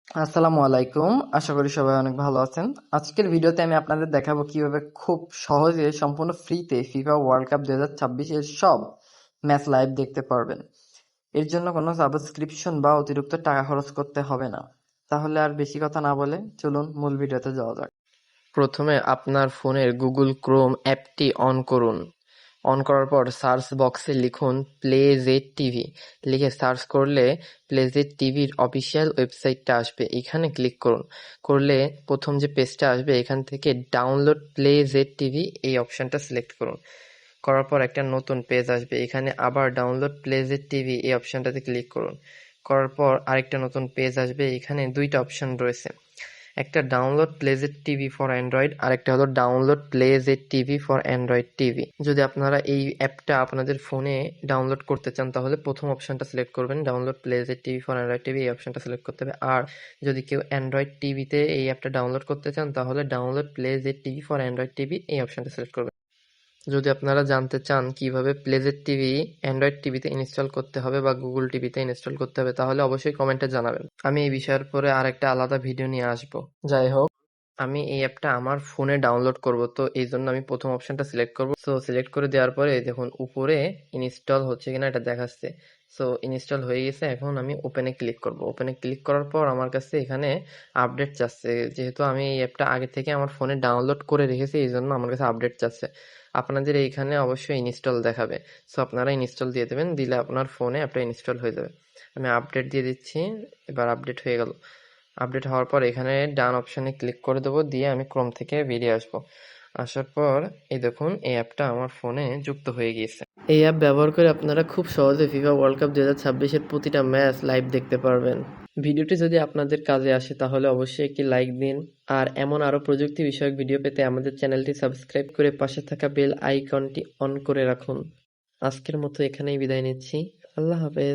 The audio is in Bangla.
আসসালামু আলাইকুম। আশা করি সবাই অনেক ভালো আছেন। আজকের ভিডিওতে আমি আপনাদের দেখাবো কিভাবে খুব সহজে সম্পূর্ণ ফ্রিতে ফিফা ওয়ার্ল্ড কাপ 2026 এর সব ম্যাচ লাইভ দেখতে পারবেন। এর জন্য কোনো সাবস্ক্রিপশন বা অতিরিক্ত টাকা খরচ করতে হবে না। তাহলে আর বেশি কথা না বলে চলুন মূল ভিডিওতে যাওয়া যাক। প্রথমে আপনার ফোনের গুগল ক্রোম অ্যাপটি অন করুন। অন করার পর সার্চ বক্সে লিখুন প্লে জেড টিভি। লিখে সার্চ করলে প্লে জেড টিভির অফিসিয়াল ওয়েবসাইটটা আসবে, এখানে ক্লিক করুন। করলে প্রথম যে পেজটা আসবে এখান থেকে ডাউনলোড প্লে জেড টিভি এই অপশানটা সিলেক্ট করুন। করার পর একটা নতুন পেজ আসবে, এখানে আবার ডাউনলোড প্লে জেড টিভি এই অপশানটাতে ক্লিক করুন। করার পর আরেকটা নতুন পেজ আসবে, এখানে দুইটা অপশান রয়েছে, একটা download Playzed TV for Android আর একটা হলো download Playzed TV for Android TV. যদি আপনারা এই অ্যাপটা আপনাদের ফোনে ডাউনলোড করতে চান তাহলে প্রথম অপশনটা সিলেক্ট করবেন, download Playzed TV for Android TV এই অপশনটা সিলেক্ট করতে হবে। আর যদি কেউ অ্যান্ড্রয়েড টিভিতে এই অ্যাপটা ডাউনলোড করতে চান তাহলে download Playzed TV for Android TV এই অপশনটা সিলেক্ট করবেন। যদি আপনারা জানতে চান কিভাবে প্লেজেড টিভি অ্যান্ড্রয়েড টিভিতে ইনস্টল করতে হবে বা গুগল টিভিতে ইনস্টল করতে হবে তাহলে অবশ্যই কমেন্টে জানাবেন, আমি এই বিষয়ের পরে আরেকটা আলাদা ভিডিও নিয়ে আসবো। যাই হোক, আমি এই অ্যাপটা আমার ফোনে ডাউনলোড করব, তো এই জন্য আমি প্রথম অপশনটা সিলেক্ট করব। সো সিলেক্ট করে দেওয়ার পরে দেখুন উপরে ইনস্টল হচ্ছে কিনা এটা দেখাচ্ছে। সো ইনস্টল হয়ে গেছে, এখন আমি ওপেনে ক্লিক করব। ওপেনে ক্লিক করার পর আমার কাছে এখানে আপডেট চাচ্ছে, যেহেতু আমি এই অ্যাপটা আগে থেকে আমার ফোনে ডাউনলোড করে রেখেছি এই জন্য আমার কাছে আপডেট চাচ্ছে। আপনাদের এইখানে অবশ্যই ইনস্টল দেখাবে, সো আপনারা ইনস্টল দিয়ে দেবেন, দিলে আপনার ফোনে অ্যাপটা ইনস্টল হয়ে যাবে। আমি আপডেট দিয়ে দিচ্ছি, এবার আপডেট হয়ে গেল। আপডেট হওয়ার পর এখানে ডান অপশানে ক্লিক করে দেবো, দিয়ে আমি ক্রোম থেকে বেরিয়ে আসবো। আসার পর এই দেখুন এই অ্যাপটা আমার ফোনে যুক্ত হয়ে গিয়েছে। এই অ্যাপ ব্যবহার করে আপনারা খুব সহজে ফিফা ওয়ার্ল্ড কাপ 2026-এর প্রতিটা ম্যাচ লাইভ দেখতে পারবেন। ভিডিওটি যদি আপনাদের কাজে আসে তাহলে অবশ্যই একটি লাইক দিন, আর এমন আরও প্রযুক্তি বিষয়ক ভিডিও পেতে আমাদের চ্যানেলটি সাবস্ক্রাইব করে পাশে থাকা বেল আইকনটি অন করে রাখুন। আজকের মতো এখানেই বিদায় নিচ্ছি। আল্লাহ হাফেজ।